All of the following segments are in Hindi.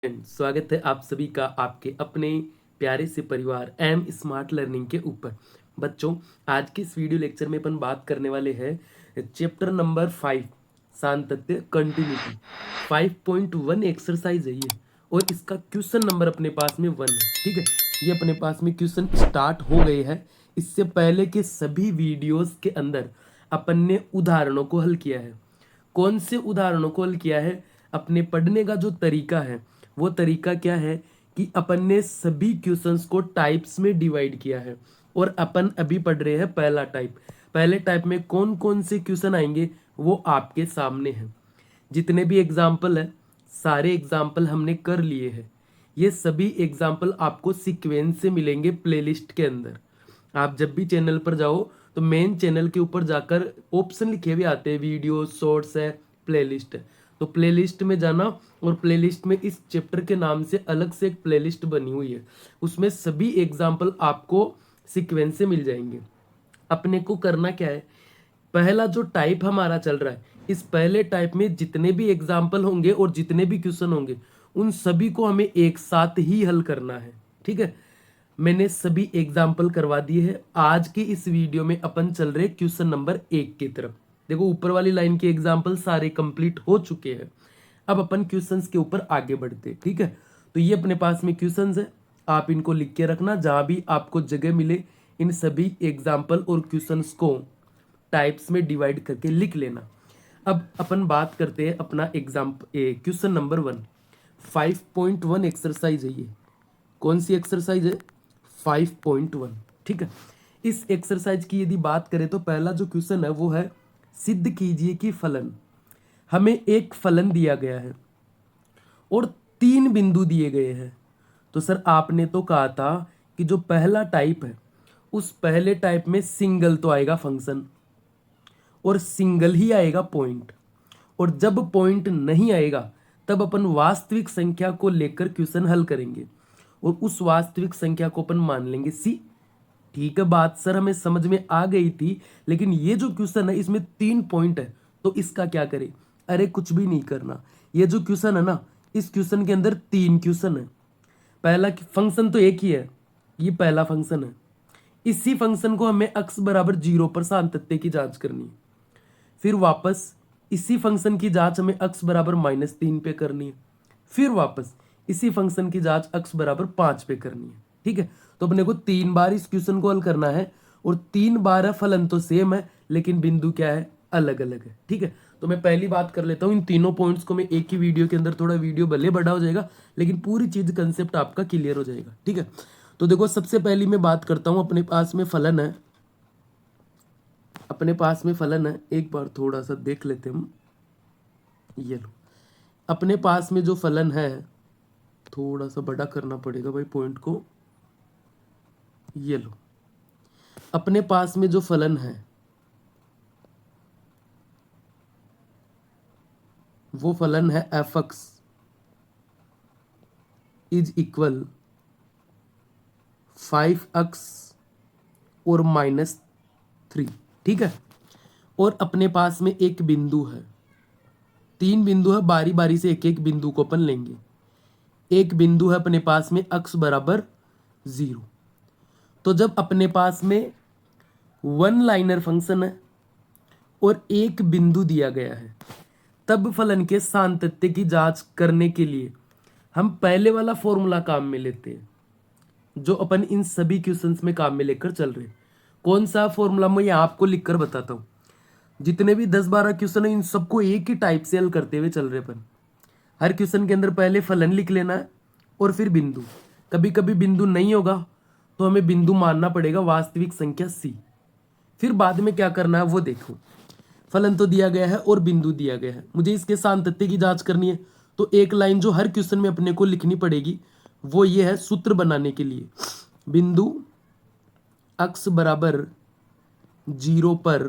स्वागत है आप सभी का आपके अपने प्यारे से परिवार एम स्मार्ट लर्निंग के ऊपर। बच्चों, आज के इस वीडियो लेक्चर में अपन बात करने वाले हैं चैप्टर नंबर 5 सातत्य कंटिन्यूटी 5.1 एक्सरसाइज है ये। और इसका क्वेश्चन नंबर अपने पास में 1 है। ठीक है, ये अपने पास में क्वेश्चन स्टार्ट हो गए हैं। इससे पहले के सभी वीडियोस के अंदर अपन ने उदाहरणों को हल किया है। कौन से उदाहरणों को हल किया है? अपने पढ़ने का जो तरीका है वो तरीका क्या है कि अपन ने सभी क्वेश्चंस को टाइप्स में डिवाइड किया है। और अपन अभी पढ़ रहे हैं पहला टाइप। पहले टाइप में कौन कौन से क्वेश्चन आएंगे वो आपके सामने हैं। जितने भी एग्जाम्पल है सारे एग्जाम्पल हमने कर लिए हैं। ये सभी एग्जाम्पल आपको सीक्वेंस से मिलेंगे प्लेलिस्ट के अंदर। आप जब भी चैनल पर जाओ तो मेन चैनल के ऊपर जाकर ऑप्शन लिखे हुए आते हैं, वीडियो, शॉर्ट्स है, प्लेलिस्ट है। तो प्लेलिस्ट में जाना और प्लेलिस्ट में इस चैप्टर के नाम से अलग से एक प्लेलिस्ट बनी हुई है, उसमें सभी एग्जाम्पल आपको सीक्वेंस से मिल जाएंगे। अपने को करना क्या है, पहला जो टाइप हमारा चल रहा है इस पहले टाइप में जितने भी एग्जाम्पल होंगे और जितने भी क्वेश्चन होंगे उन सभी को हमें एक साथ ही हल करना है। ठीक है, मैंने सभी एग्जाम्पल करवा दिए हैं। आज के इस वीडियो में अपन चल रहे क्वेश्चन नंबर 1 की तरफ। देखो, ऊपर वाली लाइन के एग्जाम्पल सारे कंप्लीट हो चुके हैं। अब अपन क्वेश्चंस के ऊपर आगे बढ़ते। ठीक है, तो ये अपने पास में क्वेश्चंस है, आप इनको लिख के रखना। जहां भी आपको जगह मिले इन सभी एग्जाम्पल और क्वेश्चंस को टाइप्स में डिवाइड करके लिख लेना। अब अपन बात करते हैं अपना क्वेश्चन नंबर 1। 5.1 एक्सरसाइज है ये। कौन सी एक्सरसाइज है? 5.1। ठीक है, इस एक्सरसाइज की यदि बात करें तो पहला जो क्वेश्चन है वो है सिद्ध कीजिए कि फलन। हमें एक फलन दिया गया है और 3 बिंदु दिए गए हैं। तो सर आपने तो कहा था कि जो पहला टाइप है उस पहले टाइप में सिंगल तो आएगा फंक्शन और सिंगल ही आएगा पॉइंट। और जब पॉइंट नहीं आएगा तब अपन वास्तविक संख्या को लेकर क्वेश्चन हल करेंगे और उस वास्तविक संख्या को अपन मान लेंगे सी। ठीक है, बात सर हमें समझ में आ गई थी, लेकिन ये जो क्वेश्चन है इसमें 3 पॉइंट है तो इसका क्या करें? अरे कुछ भी नहीं करना। ये जो क्वेश्चन है ना, इस क्वेश्चन के अंदर 3 क्वेश्चन है। पहला फंक्शन तो एक ही है, ये पहला फंक्शन है। इसी फंक्शन को हमें x बराबर 0 पर सातत्य की जांच करनी है। फिर वापस इसी फंक्शन की जांच हमें x बराबर -3 पे करनी है। फिर वापस इसी फंक्शन की जांच x बराबर 5 पे करनी है। ठीक है, तो अपने को 3 बार इस क्वेश्चन को हल करना है और 3 बार है, फलन तो सेम है लेकिन बिंदु क्या है? अलग अलग है। ठीक है, तो मैं पहली बात कर लेता हूँ। इन तीनों पॉइंट्स को मैं एक ही वीडियो के अंदर, थोड़ा वीडियो भले बड़ा हो जाएगा लेकिन पूरी चीज कंसेप्ट आपका क्लियर हो जाएगा। ठीक है, तो देखो सबसे पहली मैं बात करता हूँ। अपने पास में फलन है, अपने पास में फलन है। एक बार थोड़ा सा देख लेते हम। ये लो, अपने पास में जो फलन है, थोड़ा सा बड़ा करना पड़ेगा भाई पॉइंट को। ये लो, अपने पास में जो फलन है वो फलन है f(x) इज इक्वल 5x और -3। ठीक है, और अपने पास में एक बिंदु है, 3 बिंदु है, बारी बारी से एक एक बिंदु को अपन लेंगे। एक बिंदु है अपने पास में x बराबर 0। तो जब अपने पास में 1 लाइनर फंक्शन है और एक बिंदु दिया गया है तब फलन के सातत्य की जांच करने के लिए हम पहले वाला फॉर्मूला काम में लेते हैं जो अपन इन सभी क्वेश्चंस में काम में लेकर चल रहे हैं। कौन सा फॉर्मूला मैं यहाँ आपको लिखकर बताता हूँ। जितने भी 10-12 क्वेश्चन है इन सबको एक ही टाइप से हल करते हुए चल रहे अपन। हर क्वेश्चन के अंदर पहले फलन लिख लेना है और फिर बिंदु। कभी कभी बिंदु नहीं होगा तो हमें बिंदु मानना पड़ेगा वास्तविक संख्या सी। फिर बाद में क्या करना है वो देखो। फलन तो दिया गया है और बिंदु दिया गया है, मुझे इसके सातत्य की जांच करनी है। तो एक लाइन जो हर क्वेश्चन में अपने को लिखनी पड़ेगी वो ये है, सूत्र बनाने के लिए बिंदु x बराबर 0 पर,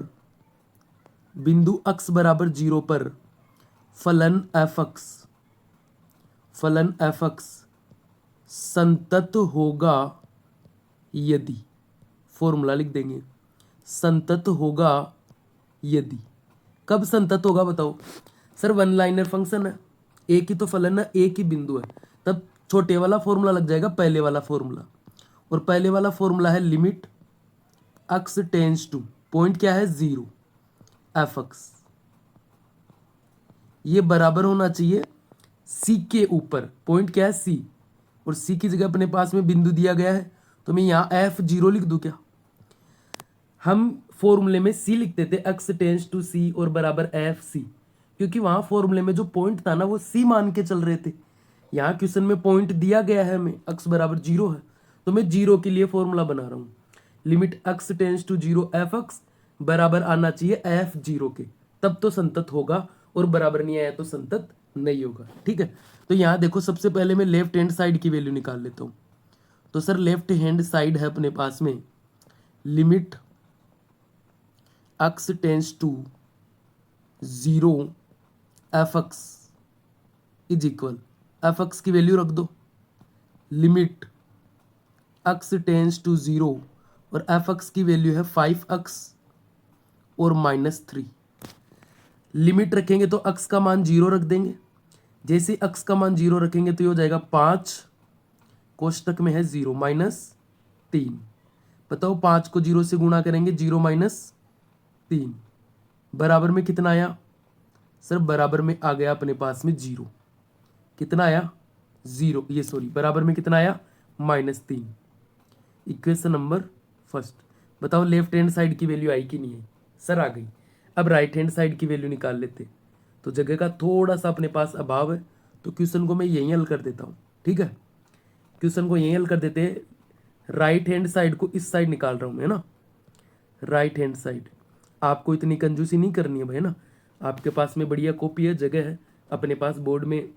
बिंदु x बराबर 0 पर फलन f(x) संतत होगा यदि, फॉर्मूला लिख देंगे, संतत होगा यदि। कब संतत होगा बताओ? सर 1 लाइनर फंक्शन है, एक ही तो फलन है, एक ही बिंदु है। तब छोटे वाला फॉर्मूला लग जाएगा पहले वाला फॉर्मूला, और पहले वाला फॉर्मूला है limit x tends to, point क्या है 0, एफ एक्स, ये बराबर होना चाहिए c के ऊपर, पॉइंट क्या है c, और c की जगह अपने पास में बिंदु दिया गया है, तो मैं यहाँ f0 लिख दूं क्या? हम फॉर्मूले में c लिखते थे x टेंस टू c और बराबर एफ सी, क्योंकि वहां फॉर्मूले में जो पॉइंट था ना वो c मान के चल रहे थे। यहाँ क्वेश्चन में पॉइंट दिया गया है हमें x बराबर 0 है, तो मैं 0 के लिए फॉर्मूला बना रहा हूँ। Limit x tends to 0 f x बराबर आना चाहिए f0 के, तब तो संतत होगा, और बराबर नहीं आया तो संतत नहीं होगा। ठीक है, तो यहाँ देखो सबसे पहले मैं लेफ्ट हैंड साइड की वैल्यू निकाल लेता हूँ। तो सर लेफ्ट हैंड साइड है अपने पास में limit x tends to 0 f x is equal, f x की वैल्यू रख दो, लिमिट x टेंस टू 0 और एफ एक्स की वैल्यू है 5x और -3। लिमिट रखेंगे तो x का मान 0 रख देंगे, जैसे x का मान 0 रखेंगे तो ये हो जाएगा 5 कोष्टक में है 0 -3। बताओ 5 को 0 से गुणा करेंगे, 0 - 3 बराबर में कितना आया? सर बराबर में आ गया अपने पास में 0, कितना आया 0, ये सॉरी बराबर में कितना आया -3। Equation number first. बताओ लेफ्ट हैंड साइड की वैल्यू आई कि नहीं है? सर आ गई। अब राइट हैंड साइड की वैल्यू निकाल लेते, तो जगह का थोड़ा सा अपने पास अभाव है, तो क्वेश्चन को मैं यहीं हल कर देता हूँ। ठीक है, क्वेश्चन को यहीं हल कर देते हैं। राइट हैंड साइड को इस साइड निकाल रहा हूँ मैं ना, राइट हैंड साइड। आपको इतनी कंजूसी नहीं करनी है भाई ना, आपके पास में बढ़िया कॉपी है, जगह है अपने पास बोर्ड में,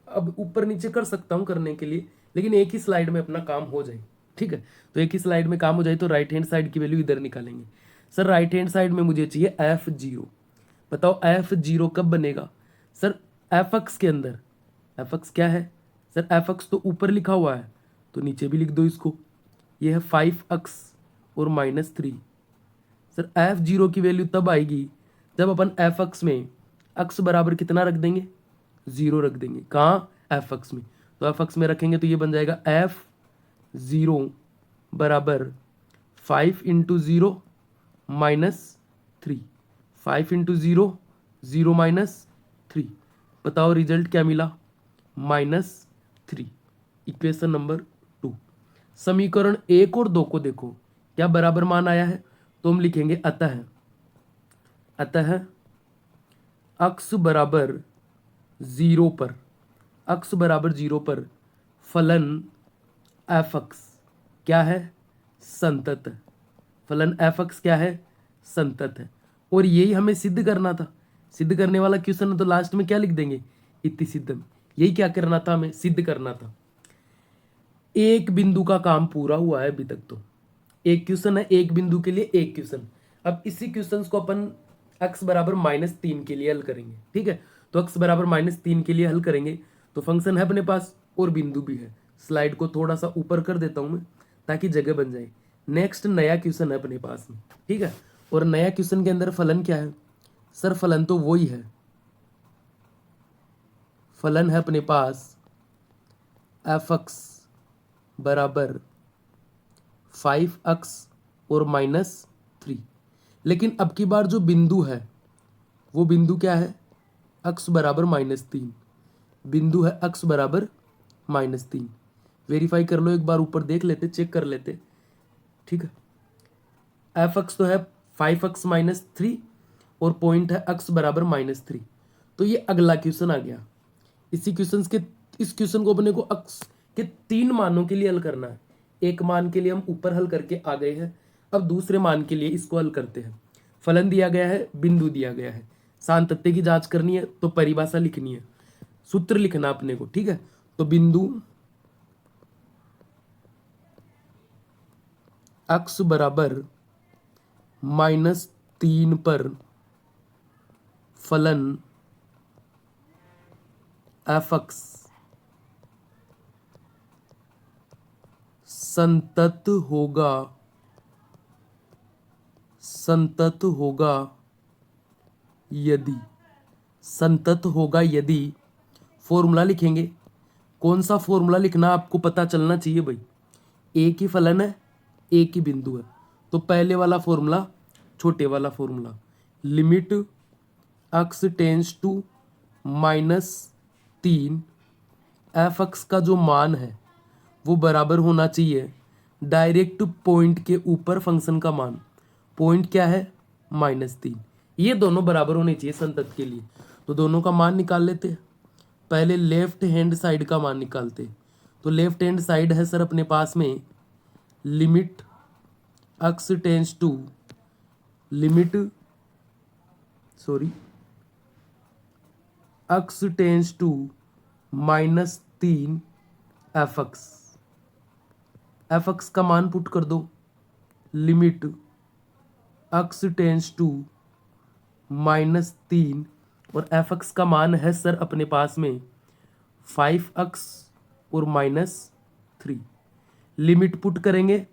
अब ऊपर नीचे कर सकता हूँ करने के लिए, लेकिन एक ही स्लाइड में अपना काम हो जाए। ठीक है, तो एक ही स्लाइड में काम हो जाए, तो राइट हैंड साइड की वैल्यू इधर निकालेंगे। सर राइट हैंड साइड में मुझे चाहिए f0। बताओ f0 कब बनेगा? सर एफ एक्स के अंदर, एफ एक्स क्या है सर? एफ एक्स तो ऊपर लिखा हुआ है, तो नीचे भी लिख दो इसको, ये है 5x और -3। सर f0 की वैल्यू तब आएगी जब अपन एफ एक्स में x बराबर कितना रख देंगे? 0 रख देंगे। कहाँ? एफ एक्स में। तो एफ एक्स में रखेंगे तो ये बन जाएगा f0 बराबर 5 × 0 -3, 5 × 0 0 -3। बताओ रिजल्ट क्या मिला? -3। Equation number 2। समीकरण 1 और 2 को देखो क्या बराबर मान आया है, तो हम लिखेंगे अतः x बराबर 0 पर, x बराबर 0 पर फलन एफ एक्स क्या है? संतत है। फलन एफ एक्स क्या है? संतत है। और यही हमें सिद्ध करना था, सिद्ध करने वाला क्वेश्चन है, तो लास्ट में क्या लिख देंगे? इति सिद्धम। यही क्या करना था, हमें सिद्ध करना था। एक बिंदु का काम पूरा हुआ है अभी तक, तो एक क्वेश्चन है, एक बिंदु के लिए एक क्वेश्चन। अब इसी क्वेश्चन को अपन x बराबर -3 के लिए हल करेंगे। ठीक है, तो x बराबर -3 के लिए हल करेंगे, तो फंक्शन है अपने पास और बिंदु भी है। स्लाइड को थोड़ा सा ऊपर कर देता हूं मैं ताकि जगह बन जाए। नेक्स्ट नया क्वेश्चन है अपने पास में। ठीक है, और नया क्वेश्चन के अंदर फलन क्या है? सर फलन तो वही है, फलन है अपने पास एफ एक्स बराबर 5x और -3। लेकिन अब की बार जो बिंदु है वो बिंदु क्या है? x बराबर -3, बिंदु है x बराबर -3। वेरीफाई कर लो एक बार, ऊपर देख लेते, चेक कर लेते। ठीक है, एफ एक्स तो है 5x -3 और पॉइंट है x बराबर -3। तो ये अगला क्वेश्चन आ गया। इसी क्वेश्चन के, इस क्वेश्चन को अपने को x के 3 मानों के लिए हल करना है। एक मान के लिए हम ऊपर हल करके आ गए हैं, अब दूसरे मान के लिए इसको हल करते हैं। फलन दिया गया है, बिंदु दिया गया है, सातत्य की जांच करनी है तो परिभाषा लिखनी है, सूत्र लिखना अपने को। ठीक है, तो बिंदु x बराबर -3 पर फलन एफ एक्स संतत होगा, संतत होगा यदि, संतत होगा यदि, फॉर्मूला लिखेंगे कौन सा फॉर्मूला लिखना आपको पता चलना चाहिए भाई। एक ही फलन है, एक ही बिंदु है, तो पहले वाला फॉर्मूला, छोटे वाला formula, limit x tends to -3 f x का जो मान है वो बराबर होना चाहिए डायरेक्ट पॉइंट के ऊपर फंक्शन का मान। पॉइंट क्या है? -3। ये दोनों बराबर होने चाहिए संतत के लिए। तो दोनों का मान निकाल लेते हैं। पहले लेफ्ट हैंड साइड का मान निकालते हैं। तो लेफ्ट हैंड साइड है सर अपने पास में limit x tends to x tends to -3 f x का मान पुट कर दो। लिमिट x टेंस टू -3 और एफ एक्स का मान है सर अपने पास में 5x और -3। लिमिट पुट करेंगे,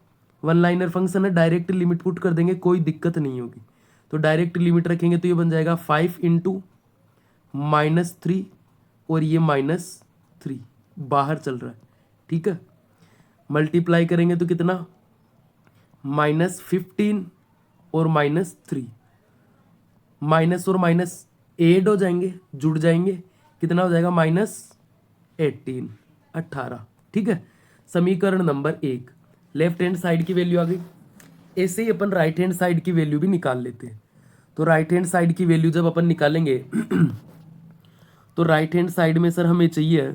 वन लाइनर फंक्शन है, डायरेक्ट लिमिट पुट कर देंगे, कोई दिक्कत नहीं होगी। तो डायरेक्ट लिमिट रखेंगे तो ये बन जाएगा 5 × -3 और ये -3 बाहर चल रहा है, ठीक है। मल्टीप्लाई करेंगे तो कितना? -15 और -3, माइनस और माइनस ऐड हो जाएंगे, जुड़ जाएंगे, कितना हो जाएगा? -18। ठीक है। समीकरण नंबर 1 लेफ्ट हैंड साइड की वैल्यू आ गई। ऐसे ही अपन राइट हैंड साइड की वैल्यू भी निकाल लेते हैं। तो राइट हैंड साइड की वैल्यू जब अपन निकालेंगे तो राइट हैंड साइड में सर हमें चाहिए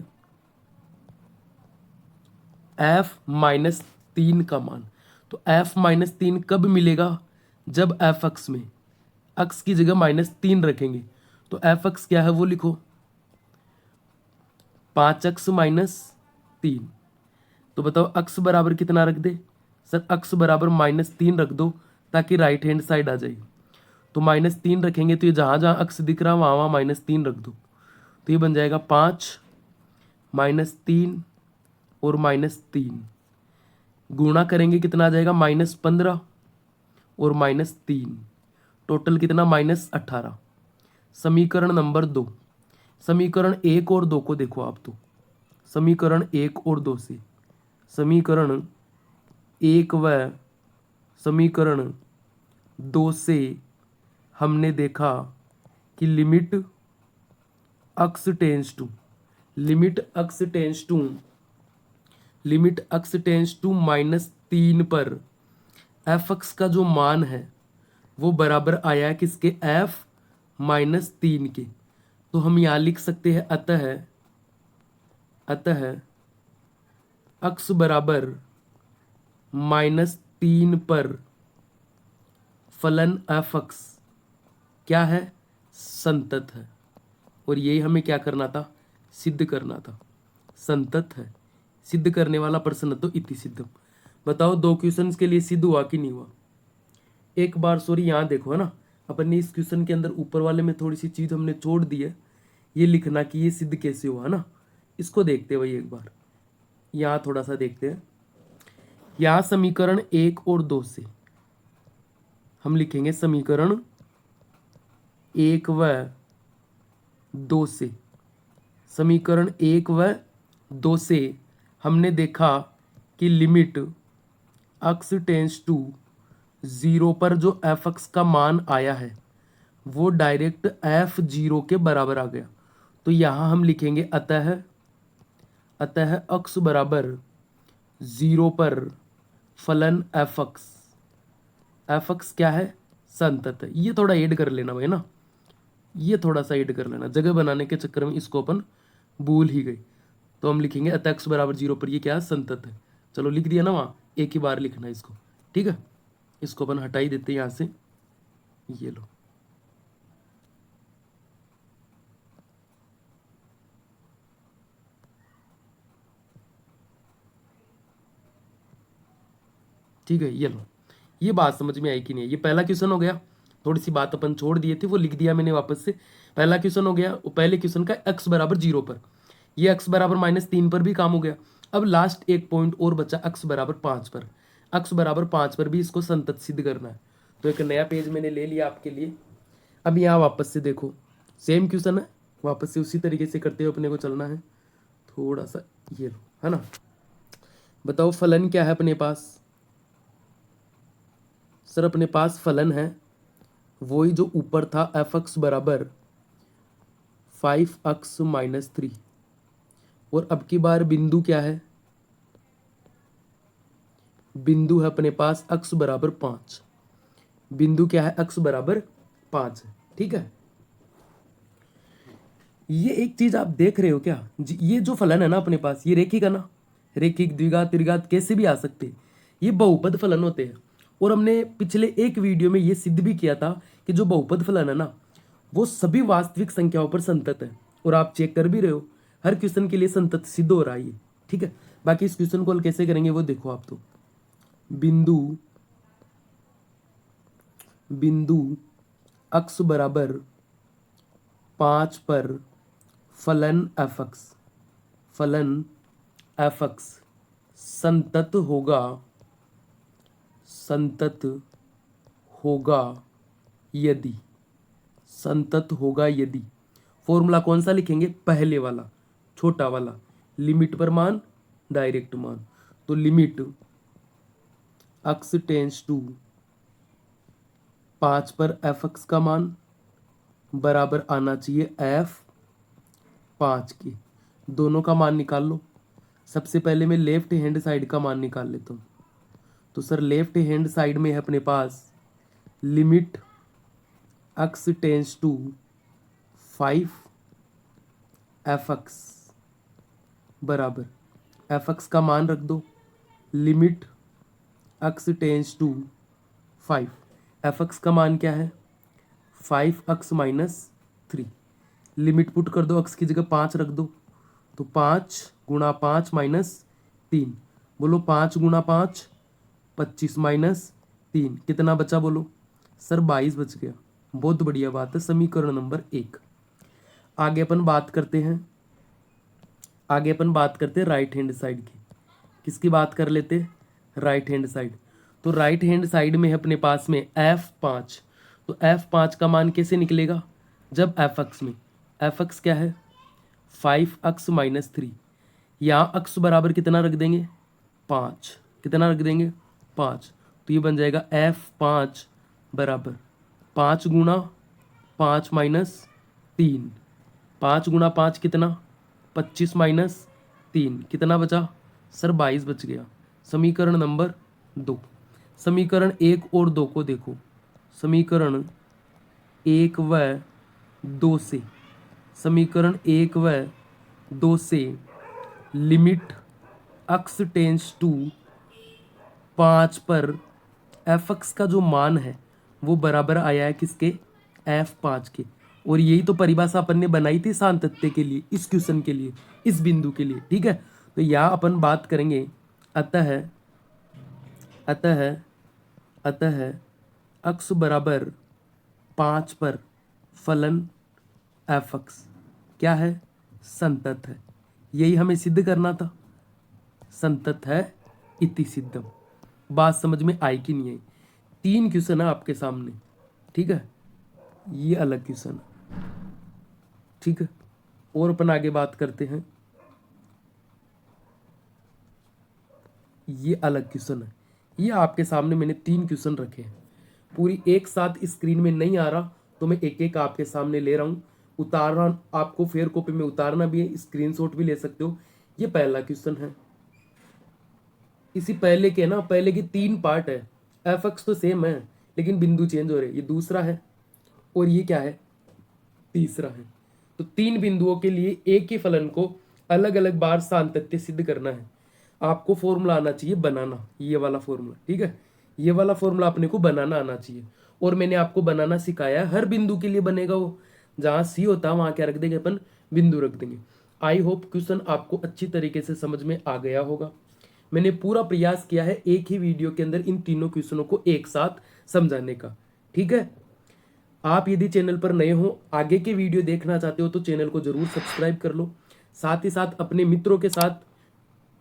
f-3 का मान। तो f-3 कब मिलेगा? जब एफ एक्स में एक्स की जगह -3 रखेंगे। तो एफ एक्स क्या है वो लिखो, 5x -3। तो बताओ x बराबर कितना रख दे? सर x बराबर -3 रख दो ताकि राइट हैंड साइड आ जाए। तो -3 रखेंगे तो ये जहाँ जहाँ x दिख रहा वहाँ वहाँ -3 रख दो। तो ये बन जाएगा 5 -3 और -3 गुणा करेंगे कितना आ जाएगा? -15 और -3 टोटल कितना? -18। समीकरण नंबर 2, समीकरण 1 और 2 को देखो आप। तो समीकरण 1 और 2 से, समीकरण 1 व समीकरण 2 से हमने देखा कि लिमिट x टेंस टू -3 पर एफ एक्स का जो मान है वो बराबर आया है किसके? f-3 के। तो हम यहाँ लिख सकते हैं अतः x बराबर -3 पर फलन एफ एक्स क्या है? संतत है। और यही हमें क्या करना था? सिद्ध करना था। संतत है, सिद्ध करने वाला प्रश्न तो इति सिद्धम। बताओ 2 क्वेश्चंस के लिए सिद्ध हुआ कि नहीं हुआ? एक बार सॉरी यहाँ देखो, है ना, अपन ने इस क्वेश्चन के अंदर ऊपर वाले में थोड़ी सी चीज हमने छोड़ दी है, ये लिखना कि ये सिद्ध कैसे हुआ, है ना। इसको देखते हैं भाई एक बार, यहाँ थोड़ा सा देखते हैं। यहाँ समीकरण 1 और 2 से हम लिखेंगे समीकरण 1 व 2 से, समीकरण 1 व 2 से हमने देखा कि लिमिट x टेंस टू 0 पर जो एफ एक्स का मान आया है वो डायरेक्ट f0 के बराबर आ गया। तो यहाँ हम लिखेंगे अतः x बराबर 0 पर फलन एफ एक्स क्या है? संतत है। ये थोड़ा ऐड कर लेना भाई ना, ये थोड़ा सा ऐड कर लेना, जगह बनाने के चक्कर में इसको अपन भूल ही गए। तो हम लिखेंगे अतः x बराबर 0 पर ये क्या है? संतत है। चलो लिख दिया ना, वहाँ एक ही बार लिखना है इसको, ठीक है। इसको अपन हटा ही देते हैं यहाँ से, ये लो। ठीक है, ये लो। ये बात समझ में आई कि नहीं? ये पहला क्वेश्चन हो गया, थोड़ी सी बात अपन छोड़ दिए थे वो लिख दिया मैंने वापस से। पहला क्वेश्चन हो गया, पहले क्वेश्चन का x बराबर 0 पर, ये x बराबर -3 पर भी काम हो गया। अब लास्ट एक पॉइंट और बचा x बराबर 5 पर। x बराबर 5 पर भी इसको संतत सिद्ध करना है। तो एक नया पेज मैंने ले लिया आपके लिए। अब यहाँ वापस से देखो, सेम क्वेश्चन है, वापस से उसी तरीके से करते हुए अपने को चलना है। थोड़ा सा ये लो, है ना। बताओ फलन क्या है अपने पास। सर अपने पास फलन है वही जो ऊपर था, एफ एक्स बराबर 5x-3। और अब की बार बिंदु क्या है, बिंदु है अपने पास x बराबर 5। बिंदु क्या है, x बराबर 5 है। ठीक है, ये एक चीज आप देख रहे हो क्या, ये जो फलन है ना अपने पास, ये रेखिक है ना, रेखिक द्विघात त्रिघात कैसे भी आ सकते हैं, ये बहुपद फलन होते हैं। और हमने पिछले एक वीडियो में ये सिद्ध भी किया था कि जो बहुपद फलन है ना वो सभी वास्तविक संख्याओं पर संतत है। और आप चेक कर भी रहे हो, हर क्वेश्चन के लिए संतत सिद्ध हो रहा है ये। ठीक है, बाकी इस क्वेश्चन को हल कैसे करेंगे वो देखो आप। तो बिंदु x बराबर 5 पर फलन एफ एक्स संतत होगा यदि फॉर्मूला कौन सा लिखेंगे, पहले वाला छोटा वाला, लिमिट पर मान डायरेक्ट मान। तो लिमिट x टेंस टू 5 पर एफ एक्स का मान बराबर आना चाहिए f5 के। दोनों का मान निकाल लो। सबसे पहले मैं लेफ्ट हैंड साइड का मान निकाल लेता हूँ। तो सर लेफ्ट हैंड साइड में है अपने पास limit x tends to 5 F x बराबर एफ एक्स का मान रख दो, limit x tends to 5। F x का मान क्या है, 5x-3। लिमिट पुट कर दो, x की जगह 5 रख दो। तो 5 गुणा 5 -3, बोलो 5 गुणा 5 25 -3 कितना बचा बोलो। सर 22 बच गया। बहुत बढ़िया बात है, समीकरण नंबर 1। आगे अपन बात करते हैं राइट हैंड साइड की। किसकी बात कर लेते हैं, राइट हैंड साइड। तो राइट हैंड साइड में है अपने पास में f5। तो f5 का मान कैसे निकलेगा, जब एफ एक्स में एफ एक्स क्या है 5x-3, यहाँ x बराबर कितना रख देंगे 5, कितना रख देंगे 5। तो ये बन जाएगा f5 बराबर 5 गुणा 5 -3, 5 गुणा 5 कितना 25 -3 कितना बचा सर 22 बच गया। समीकरण नंबर 2। समीकरण 1 और 2 को देखो। समीकरण 1 व 2 से, समीकरण 1 व 2 से लिमिट x टेंस टू 5 पर एफ एक्स का जो मान है वो बराबर आया है किसके, f5 के। और यही तो परिभाषा अपन ने बनाई थी सातत्य के लिए, इस क्वेश्चन के लिए, इस बिंदु के लिए। ठीक है, तो यहाँ अपन बात करेंगे अतः x बराबर 5 पर फलन एफ एक्स क्या है, संतत है। यही हमें सिद्ध करना था, संतत है इति सिद्धम। बात समझ में आई कि नहीं आई। 3 क्वेश्चन है आपके सामने। ठीक है, ये अलग क्वेश्चन है। ठीक है, और अपन आगे बात करते हैं। ये अलग क्वेश्चन है। ये आपके सामने मैंने 3 क्वेश्चन रखे हैं, पूरी एक साथ स्क्रीन में नहीं आ रहा तो मैं एक एक आपके सामने ले रहा हूँ। उतारना आपको फेयर कॉपी में उतारना भी है, स्क्रीनशॉट भी ले सकते हो। ये पहला क्वेश्चन है। इसी पहले के ना, पहले के 3 पार्ट है। एफ एक्स तो सेम है लेकिन बिंदु चेंज हो रहे। ये दूसरा है और ये क्या है, तीसरा है। तो 3 बिंदुओं के लिए एक ही फलन को अलग अलग बार सातत्य सिद्ध करना है। आपको फॉर्मूला आना चाहिए बनाना, ये वाला फॉर्मूला। ठीक है, ये वाला फॉर्मूला अपने को बनाना आना चाहिए। और मैंने आपको बनाना सिखाया है, हर बिंदु के लिए बनेगा वो। जहां सी होता है वहां क्या रख देंगे अपन, बिंदु रख देंगे। आई होप क्वेश्चन आपको अच्छी तरीके से समझ में आ गया होगा। मैंने पूरा प्रयास किया है एक ही वीडियो के अंदर इन तीनों क्वेश्चनों को एक साथ समझाने का। ठीक है, आप यदि चैनल पर नए हो, आगे के वीडियो देखना चाहते हो तो चैनल को जरूर सब्सक्राइब कर लो। साथ ही साथ अपने मित्रों के साथ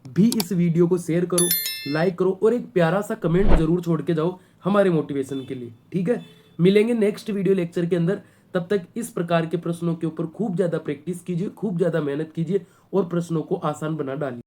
भी इस वीडियो को शेयर करो, लाइक करो और एक प्यारा सा कमेंट जरूर छोड़ के जाओ हमारे मोटिवेशन के लिए। ठीक है, मिलेंगे नेक्स्ट वीडियो लेक्चर के अंदर। तब तक इस प्रकार के प्रश्नों के ऊपर खूब ज़्यादा प्रैक्टिस कीजिए, खूब ज़्यादा मेहनत कीजिए और प्रश्नों को आसान बना डालिए।